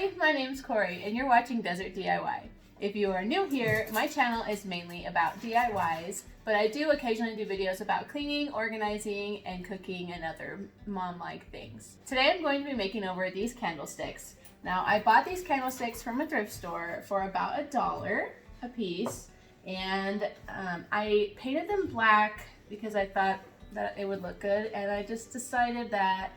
Hi, my name's Corey and you're watching Desert DIY. If you are new here, my channel is mainly about DIYs, but I do occasionally do videos about cleaning, organizing, and cooking and other mom-like things. Today I'm going to be making over these candlesticks. Now I bought these candlesticks from a thrift store for about $1 a piece, and I painted them black because I thought that it would look good, and I just decided that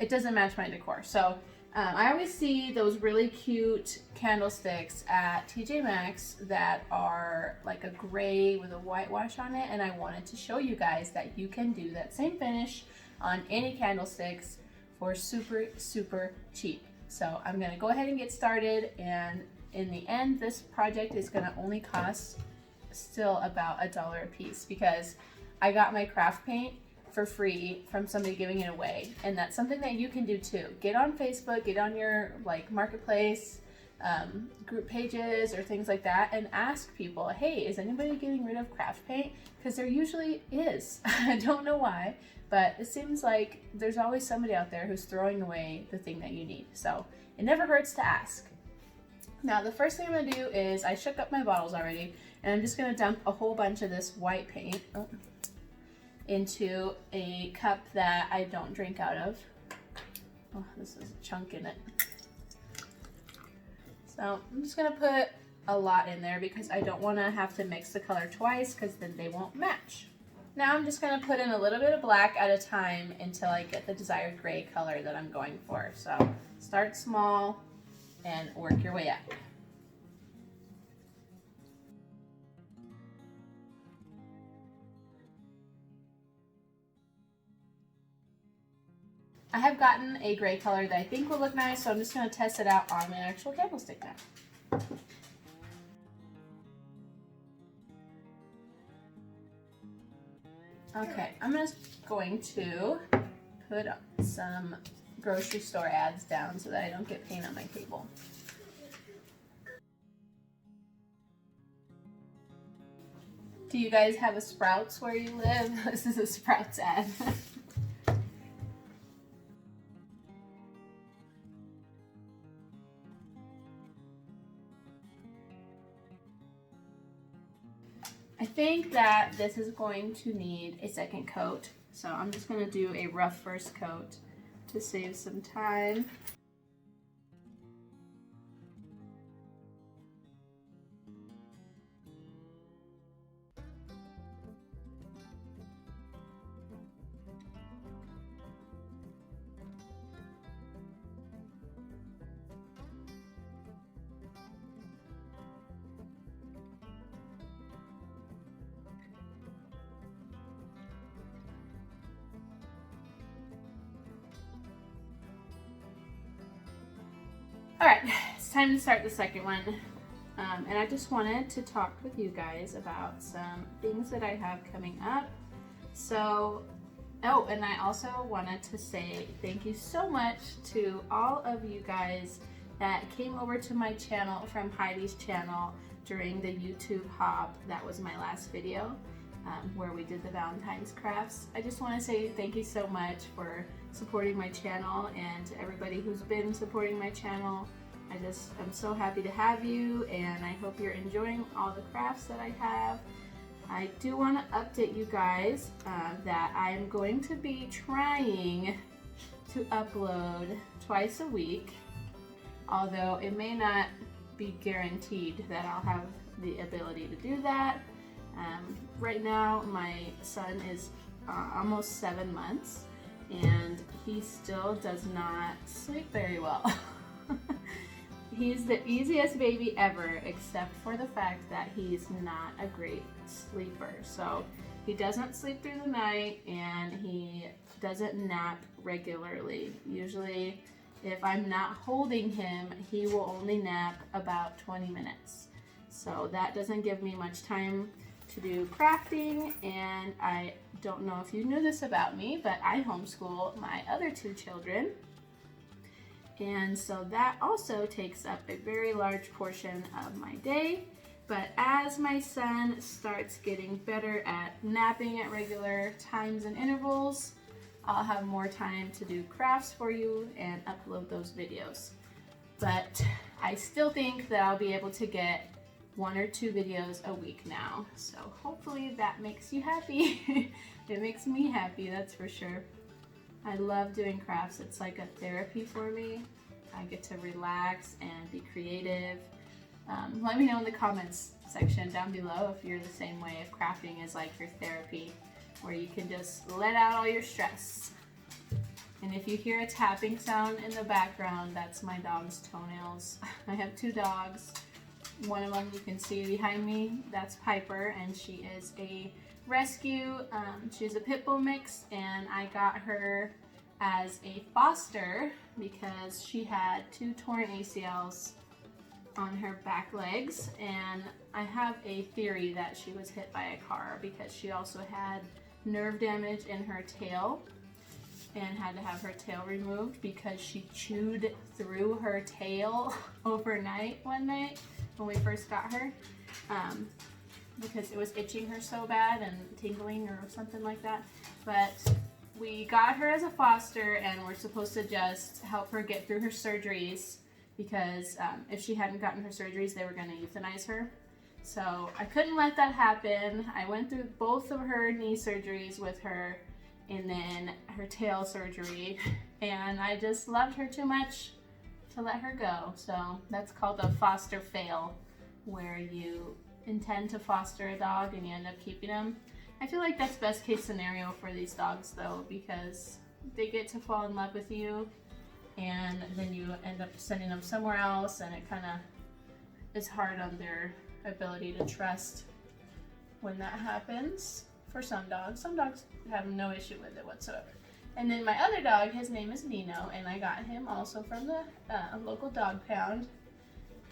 it doesn't match my decor. So I always see those really cute candlesticks at TJ Maxx that are like a gray with a whitewash on it, and I wanted to show you guys that you can do that same finish on any candlesticks for super cheap. So I'm gonna go ahead and get started, and in the end this project is gonna only cost still about $1 a piece because I got my craft paint for free from somebody giving it away, and that's something that you can do too. Get on Facebook, get on your marketplace group pages or things like that, and ask people, hey, is anybody getting rid of craft paint? Because there usually is. I don't know why, but it seems like there's always somebody out there who's throwing away the thing that you need, so it never hurts to ask. Now the first thing I'm gonna do is, I shook up my bottles already, and I'm just gonna dump a whole bunch of this white paint into a cup that I don't drink out of. Oh, this is a chunk in it. So I'm just gonna put a lot in there because I don't wanna have to mix the color twice because then they won't match. Now I'm just gonna put in a little bit of black at a time until I get the desired gray color that I'm going for. So start small and work your way up. I have gotten a gray color that I think will look nice, so I'm just going to test it out on my actual candlestick now. Okay, I'm just going to put some grocery store ads down so that I don't get paint on my table. Do you guys have a Sprouts where you live? This is a Sprouts ad. I think that this is going to need a second coat, so I'm just going to do a rough first coat to save some time. All right, it's time to start the second one. And I just wanted to talk with you guys about some things that I have coming up. So, oh, and I also wanted to say thank you so much to all of you guys that came over to my channel from Heidi's channel during the YouTube hop. That was my last video where we did the Valentine's crafts. I just want to say thank you so much for supporting my channel, and to everybody who's been supporting my channel. I'm so happy to have you, and I hope you're enjoying all the crafts that I have. I do want to update you guys that I am going to be trying to upload twice a week, although it may not be guaranteed that I'll have the ability to do that. Right now my son is almost 7 months, and he still does not sleep very well. He's the easiest baby ever, except for the fact that he's not a great sleeper. So he doesn't sleep through the night, and he doesn't nap regularly. Usually if I'm not holding him, he will only nap about 20 minutes. So that doesn't give me much time to do crafting, and I don't know if you knew this about me, but I homeschool my other 2 children. And so that also takes up a very large portion of my day. But as my son starts getting better at napping at regular times and intervals, I'll have more time to do crafts for you and upload those videos. but I still think that I'll be able to get 1 or 2 videos a week now. So hopefully that makes you happy. It makes me happy, that's for sure. I love doing crafts. It's like a therapy for me. I get to relax and be creative. Let me know in the comments section down below if you're the same way, if crafting is like your therapy, where you can just let out all your stress. And if you hear a tapping sound in the background, that's my dog's toenails. I have 2 dogs. One of them you can see behind me, that's Piper, and she is a rescue. She's a pit bull mix, and I got her as a foster because she had 2 torn ACLs on her back legs, and I have a theory that she was hit by a car because she also had nerve damage in her tail and had to have her tail removed because she chewed through her tail overnight one night when we first got her, because it was itching her so bad and tingling or something like that. But we got her as a foster, and we're supposed to just help her get through her surgeries because if she hadn't gotten her surgeries, they were going to euthanize her. So I couldn't let that happen. I went through both of her knee surgeries with her and then her tail surgery, and I just loved her too much to let her go. So that's called a foster fail, where you intend to foster a dog and you end up keeping them. I feel like that's best case scenario for these dogs though, because they get to fall in love with you and then you end up sending them somewhere else, and it kind of is hard on their ability to trust when that happens. For some dogs have no issue with it whatsoever. And then my other dog, his name is Nino, and I got him also from the local dog pound.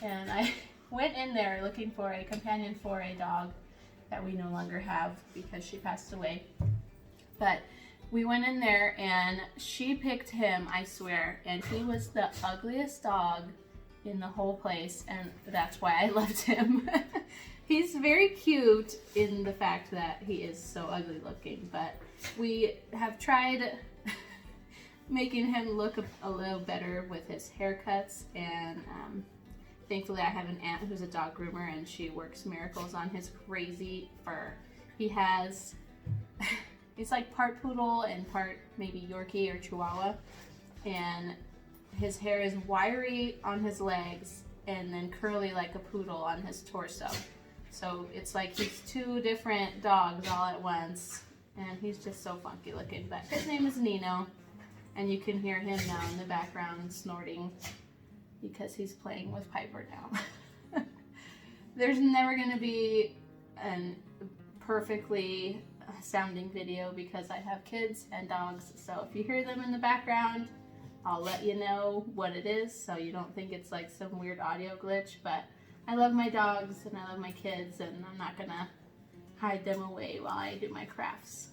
And I went in there looking for a companion for a dog that we no longer have because she passed away. But we went in there and she picked him, I swear, and he was the ugliest dog in the whole place, and that's why I loved him. He's very cute in the fact that he is so ugly looking, but we have tried making him look a little better with his haircuts, and thankfully I have an aunt who's a dog groomer, and she works miracles on his crazy fur. He has, he's like part poodle and part maybe Yorkie or Chihuahua, and his hair is wiry on his legs and then curly like a poodle on his torso. So it's like he's 2 different dogs all at once, and he's just so funky looking. But his name is Nino, and you can hear him now in the background snorting because he's playing with Piper now. There's never going to be a perfectly sounding video because I have kids and dogs, so if you hear them in the background, I'll let you know what it is so you don't think it's like some weird audio glitch. But I love my dogs and I love my kids, and I'm not gonna hide them away while I do my crafts.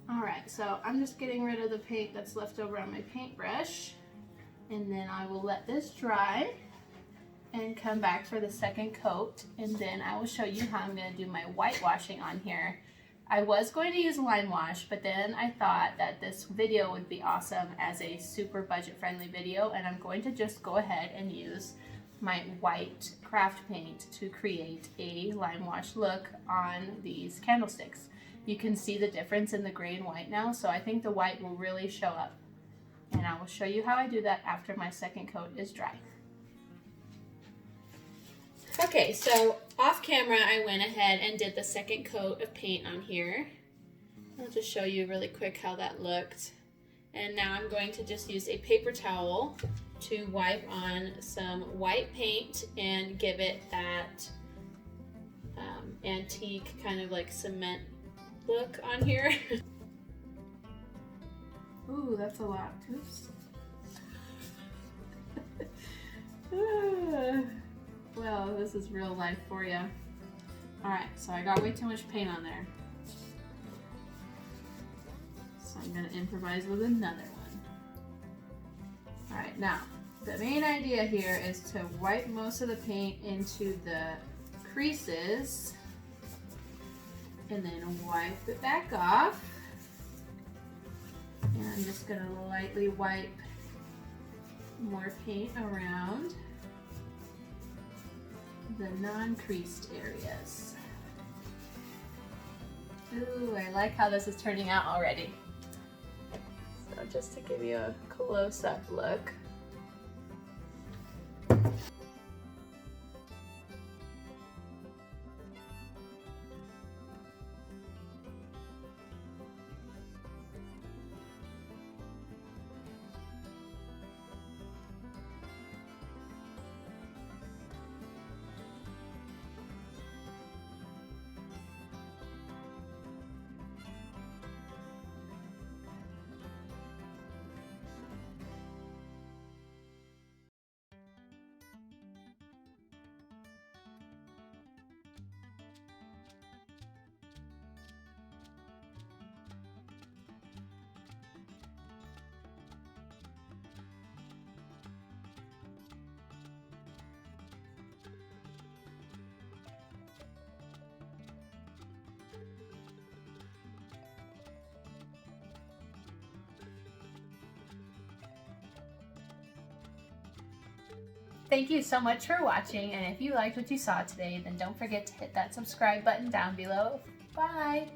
Alright, so I'm just getting rid of the paint that's left over on my paintbrush, and then I will let this dry and come back for the second coat, and then I will show you how I'm going to do my whitewashing on here. I was going to use lime wash, but then I thought that this video would be awesome as a super budget friendly video, and I'm going to just go ahead and use my white craft paint to create a lime wash look on these candlesticks. You can see the difference in the gray and white now, so I think the white will really show up. And I will show you how I do that after my second coat is dry. Okay, so off camera I went ahead and did the second coat of paint on here. I'll just show you really quick how that looked. And now I'm going to just use a paper towel to wipe on some white paint and give it that antique kind of like cement look on here. Ooh, that's a lot. Oops. Well, this is real life for you. Alright, so I got way too much paint on there. So I'm going to improvise with another one. Alright, now, the main idea here is to wipe most of the paint into the creases and then wipe it back off. And I'm just going to lightly wipe more paint around the non-creased areas. Ooh, I like how this is turning out already. So just to give you a close-up look. Thank you so much for watching, and if you liked what you saw today, then don't forget to hit that subscribe button down below. Bye!